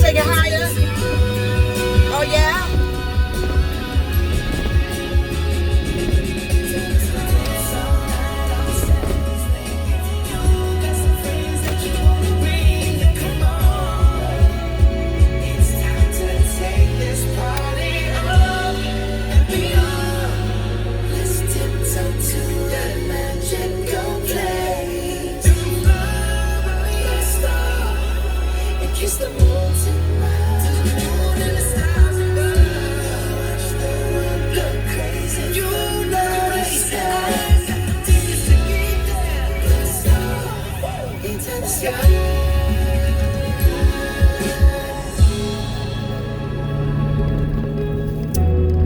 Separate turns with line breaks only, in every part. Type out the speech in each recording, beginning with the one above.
take it higher? Oh yeah?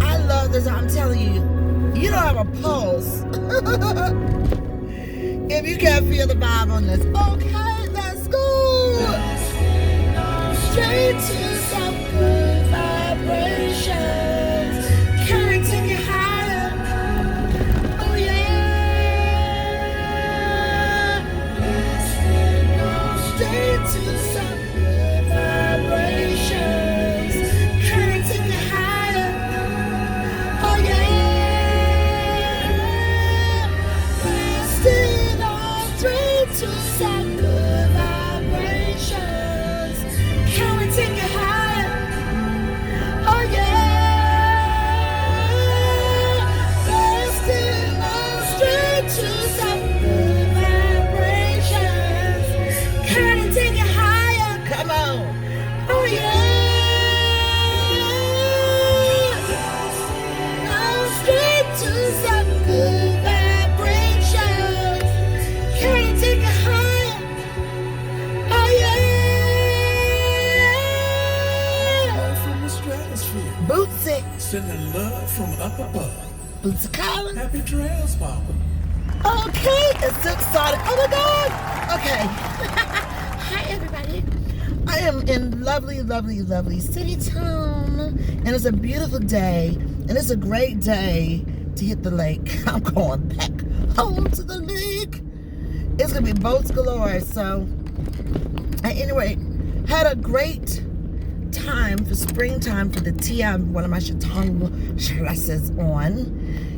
I love this. I'm telling you, you don't have a pulse if you can't feel the vibe on this. Okay, let's go. Straight to some good vibrations. Can I take it higher? Oh yeah. Straight to some good vibrations. Can I take it higher? Oh yeah. Blasting on straight to some good vibrations. Can we take it higher? Oh yeah. Blasting on straight to some good vibrations. Can we take it higher? Come on. Oh yeah. On straight to some good vibrations. Can we take it higher? Oh yeah.
From the stratosphere,
Bootsy.
sending love from up above.
Bootsy Collins.
Happy trails, Papa.
Okay, it's so exciting. Oh my God. Okay. Hi everybody. I am in lovely, lovely, lovely City Town. And it's a beautiful day. And it's a great day to hit the lake. I'm going back home to the lake. It's going to be boats galore. So, anyway, had a great time for springtime for the tea. I have one of my Shatong dresses on.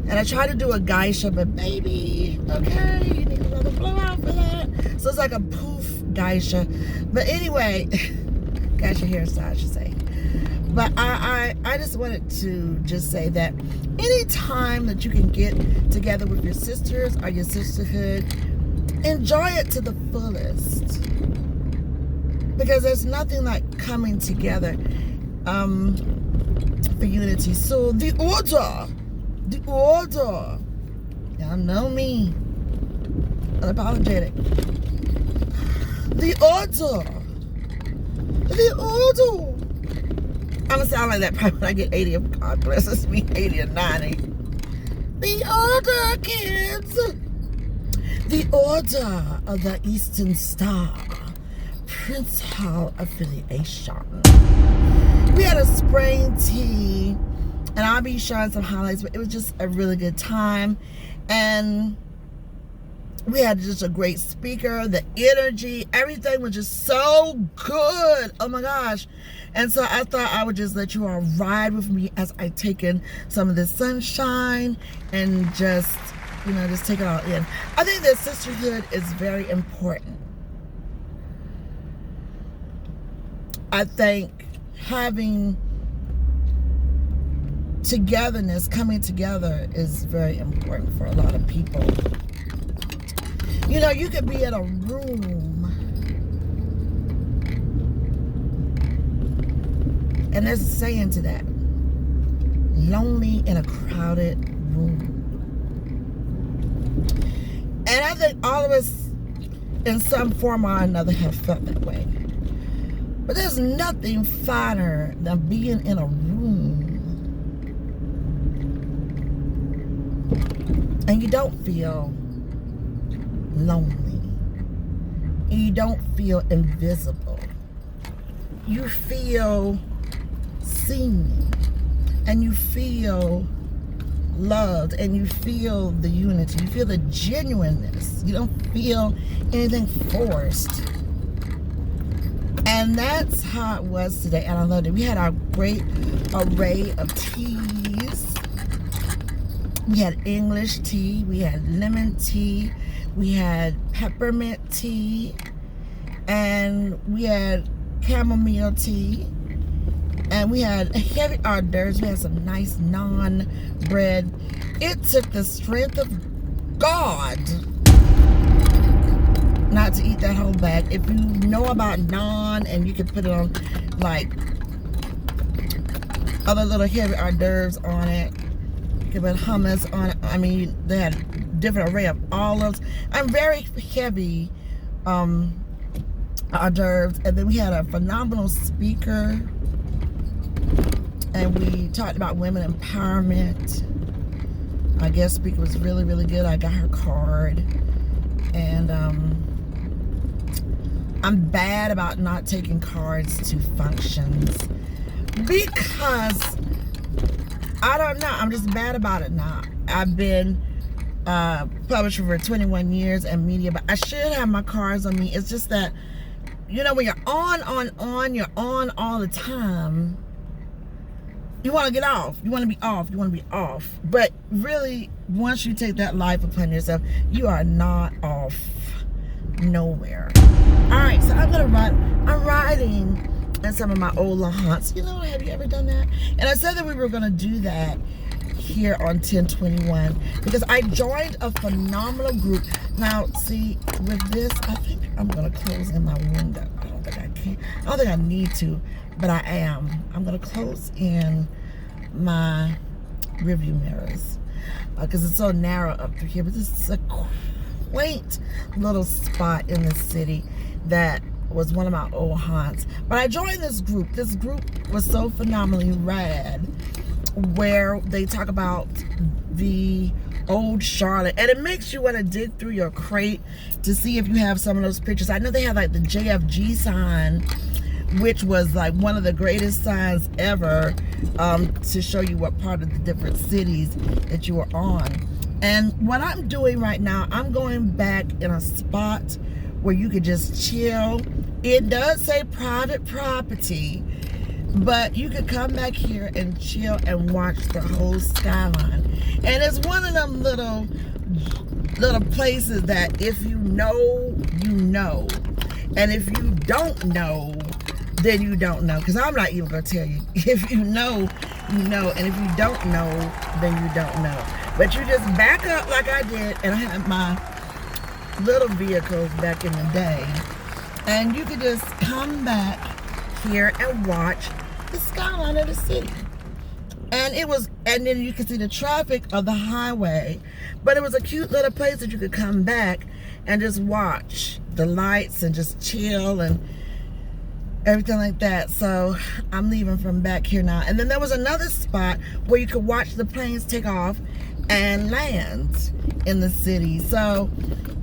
And I tried to do a geisha, but baby, okay, you need another blowout for that. So it's like a poof geisha. But anyway, geisha hairstyle, I should say. But I just wanted to just say that any time that you can get together with your sisters or your sisterhood, enjoy it to the fullest. Because there's nothing like coming together for unity. So the order, y'all know me, unapologetic. The order. I'm gonna sound like that probably when I get 80. God bless me, 80 or 90. The order, kids. The Order of the Eastern Star. Prince Hall affiliation. We had a spring tea, and I'll be showing some highlights, but it was just a really good time. And we had just a great speaker, the energy, everything was just so good. Oh my gosh. And so I thought I would just let you all ride with me as I take in some of this sunshine and just, you know, just take it all in. I think that sisterhood is very important. I think having togetherness, coming together is very important for a lot of people. You know, you could be in a room and there's a saying to that. Lonely in a crowded room. And I think all of us in some form or another have felt that way. But there's nothing finer than being in a room and you don't feel lonely. And you don't feel invisible. You feel seen. And you feel loved. And you feel the unity. You feel the genuineness. You don't feel anything forced. And that's how it was today, and I loved it. We had our great array of teas. We had English tea, we had lemon tea, we had peppermint tea, and we had chamomile tea, and we had heavy hors d'oeuvres. We had some nice naan bread. It took the strength of God not to eat that whole bag. If you know about naan, and you can put it on like other little heavy hors d'oeuvres on it. You can put hummus on it. I mean, they had a different array of olives. I'm very heavy hors d'oeuvres. And then we had a phenomenal speaker, and we talked about women empowerment. Our guest speaker was really, really good. I got her card. And I'm bad about not taking cards to functions because I don't know. I'm just bad about it now. I've been publisher for 21 years and media, but I should have my cards on me. It's just that, you know, when you're on, you're on all the time. You want to get off. You want to be off. You want to be off. But really, once you take that life upon yourself, you are not off nowhere. All right, so I'm riding in some of my old haunts. You know, have you ever done that? And I said that we were going to do that here on 1021 because I joined a phenomenal group. Now, see, with this, I think I'm going to close in my window. I don't think I can. I don't think I need to, but I am. I'm going to close in my rearview mirrors because it's so narrow up through here. But this is a quaint little spot in the city that was one of my old haunts. But I joined this group. This group was so phenomenally rad, where they talk about the old Charlotte, and it makes you want to dig through your crate to see if you have some of those pictures. I know they have like the JFG sign, which was like one of the greatest signs ever, to show you what part of the different cities that you were on. And what I'm doing right now, I'm going back in a spot where you could just chill. It does say private property, but you could come back here and chill and watch the whole skyline. And it's one of them little places that if you know, you know. And if you don't know, then you don't know. Because I'm not even going to tell you. If you know, you know. And if you don't know, then you don't know. But you just back up like I did. And I had my little vehicles back in the day. And you could just come back here and watch the skyline of the city. And then you could see the traffic of the highway. But it was a cute little place that you could come back and just watch the lights and just chill and everything like that. So I'm leaving from back here now. And then there was another spot where you could watch the planes take off and land in the city. So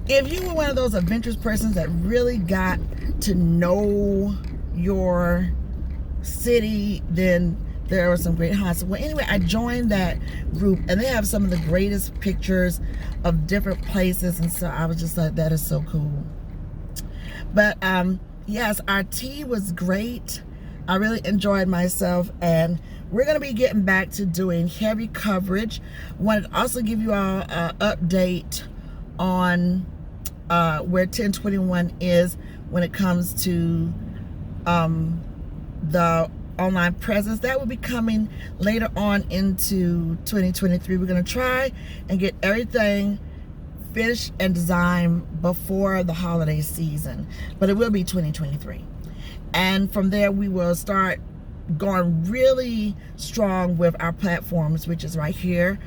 if you were one of those adventurous persons that really got to know your city, then there were some great haunts. Well, anyway, I joined that group, and they have some of the greatest pictures of different places, and so I was just like, that is so cool. But yes, our tea was great. I really enjoyed myself, and we're going to be getting back to doing heavy coverage. Wanted to also give you all an update on where 1021 is when it comes to the online presence. That will be coming later on into 2023. We're going to try and get everything finished and designed before the holiday season, but it will be 2023. And from there we will start going really strong with our platforms, which is right here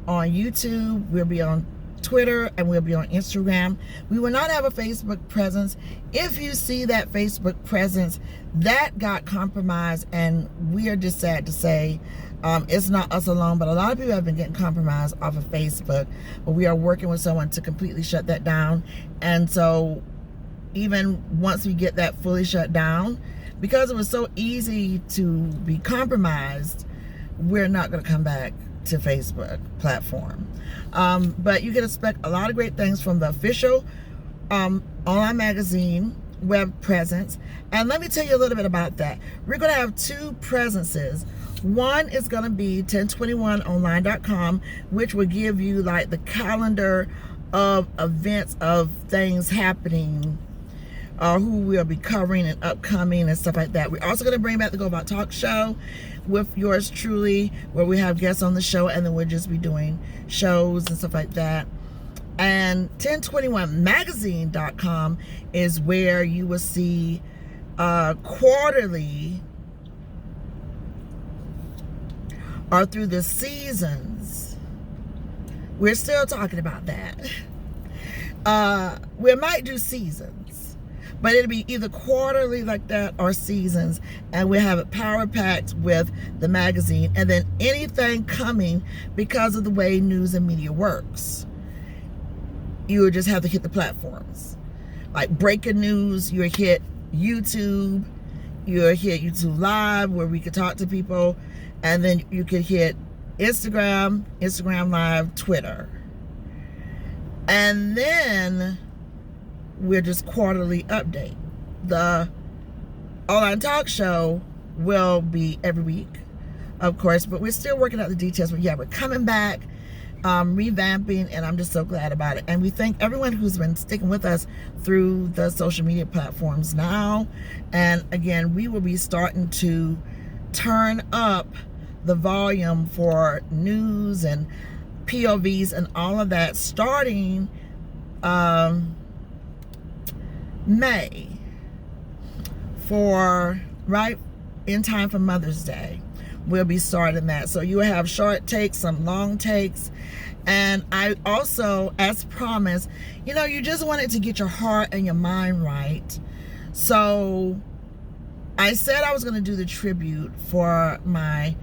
on YouTube. We'll be on Twitter, and we'll be on Instagram. We will not have a Facebook presence. If you see that Facebook presence, that got compromised, and we are just sad to say it's not us alone, but a lot of people have been getting compromised off of Facebook. But we are working with someone to completely shut that down. And so even once we get that fully shut down, because it was so easy to be compromised, we're not going to come back to Facebook platform. But you can expect a lot of great things from the official online magazine web presence. And let me tell you a little bit about that. We're going to have 2 presences. One is going to be 1021online.com, which will give you like the calendar of events, of things happening, who we'll be covering and upcoming and stuff like that. We're also going to bring back the Go About Talk show with yours truly, where we have guests on the show, and then we'll just be doing shows and stuff like that. And 1021magazine.com is where you will see quarterly or through the seasons. We're still talking about that. We might do seasons, but it'll be either quarterly like that or seasons, and we have it power packed with the magazine, and then anything coming because of the way news and media works. You would just have to hit the platforms. Like breaking news, you'll hit YouTube, you'll hit YouTube Live where we could talk to people, and then you could hit Instagram Live, Twitter. And then we're just quarterly update. The online talk show will be every week, of course, but we're still working out the details. But yeah, we're coming back, revamping, and I'm just so glad about it. And we thank everyone who's been sticking with us through the social media platforms now. And again, we will be starting to turn up the volume for news and POVs and all of that starting May, for right in time for Mother's Day. We'll be starting that. So you will have short takes, some long takes. And I also, as promised, you just wanted to get your heart and your mind right. So I said I was going to do the tribute for my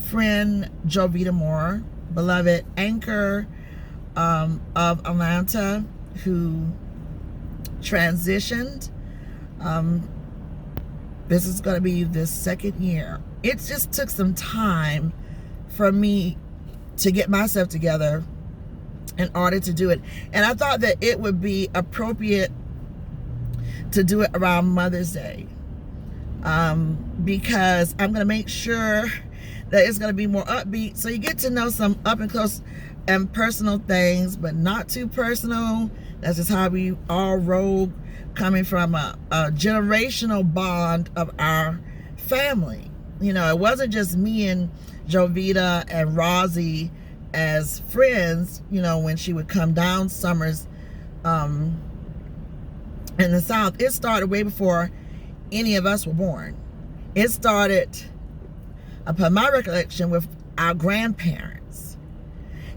friend Jovita Moore, beloved anchor of Atlanta, who transitioned. This is going to be the 2nd year. It just took some time for me to get myself together in order to do it. And I thought that it would be appropriate to do it around Mother's Day, because I'm going to make sure that it's going to be more upbeat, so you get to know some up and close and personal things, but not too personal. That's just how we all roll, coming from a generational bond of our family. It wasn't just me and Jovita and Rosie as friends, when she would come down summers in the South. It started way before any of us were born. It started, upon my recollection, with our grandparents.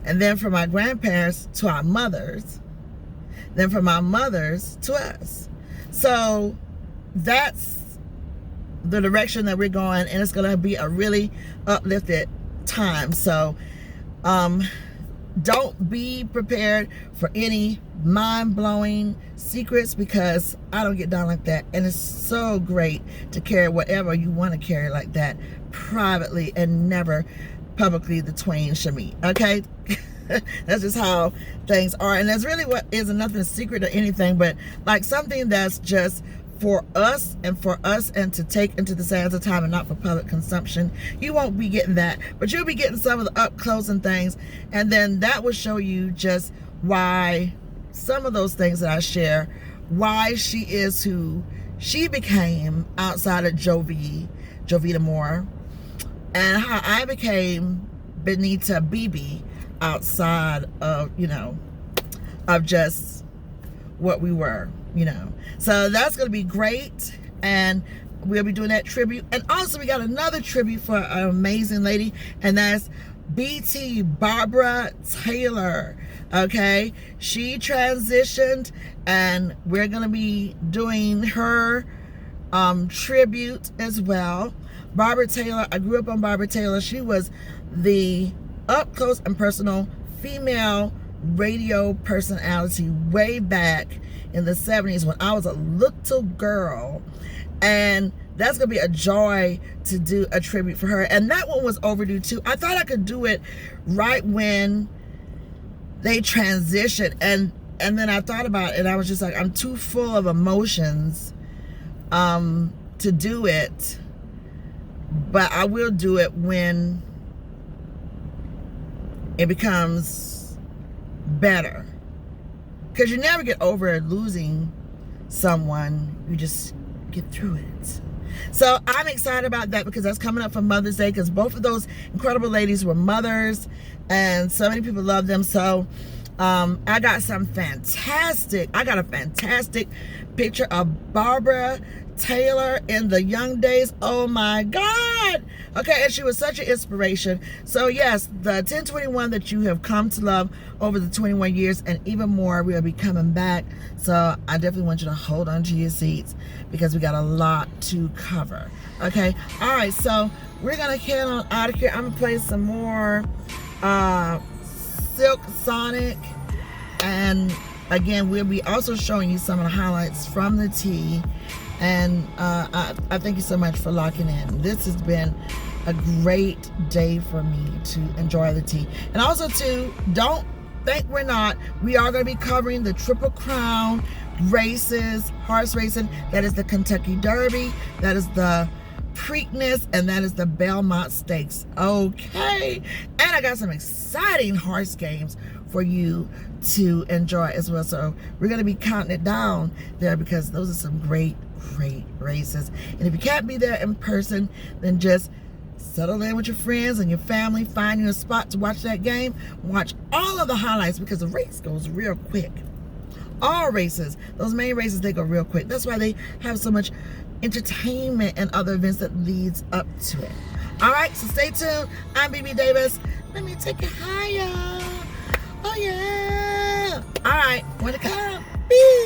And then from our grandparents to our mothers. Then from our mothers to us. So that's the direction that we're going, and it's going to be a really uplifted time. So don't be prepared for any mind-blowing secrets, because I don't get down like that. And it's so great to carry whatever you want to carry like that privately, and never publicly the twain shall meet. Okay? That's just how things are. And that's really what isn't nothing secret or anything, but like something that's just for us and to take into the sands of time and not for public consumption. You won't be getting that, but you'll be getting some of the up close and things, and then that will show you just why some of those things that I share, why she is who she became outside of Jovita Moore, and how I became Benita BB outside of of just what we were. So that's going to be great, and we'll be doing that tribute. And also we got another tribute for an amazing lady, and that's BT Barbara Taylor. Okay, she transitioned, and we're going to be doing her tribute as well. Barbara Taylor, I grew up on Barbara Taylor. She was the up close and personal female radio personality way back in the 70s when I was a little girl, and that's gonna be a joy to do a tribute for her. And that one was overdue too. I thought I could do it right when they transitioned, and then I thought about it, and I was just like, I'm too full of emotions to do it, but I will do it when it becomes better, because you never get over losing someone. You just get through it. So I'm excited about that, because that's coming up for Mother's Day, because both of those incredible ladies were mothers and so many people love them. So I got a fantastic picture of Barbara Taylor in the young days. Oh my God. Okay, and she was such an inspiration. So yes, the 1021 that you have come to love over the 21 years and even more will be coming back. So I definitely want you to hold on to your seats, because we got a lot to cover. Okay, all right, so we're gonna head on out of here. I'm gonna play some more Silk Sonic, and again, we'll be also showing you some of the highlights from the tea. And I thank you so much for locking in. This has been a great day for me to enjoy the tea. And also too, don't think we are going to be covering the Triple Crown races, horse racing. That is the Kentucky Derby, that is the Preakness, and that is the Belmont Stakes. Okay, and I got some exciting horse games for you to enjoy as well. So we're going to be counting it down there, because those are some great races. And if you can't be there in person, then just settle in with your friends and your family, find you a spot to watch that game, watch all of the highlights, because the race goes real quick. All races, those main races, they go real quick. That's why they have so much entertainment and other events that leads up to it. All right, so stay tuned. I'm BB Davis. Let me take it higher. Oh yeah. All right, want to come? Peace.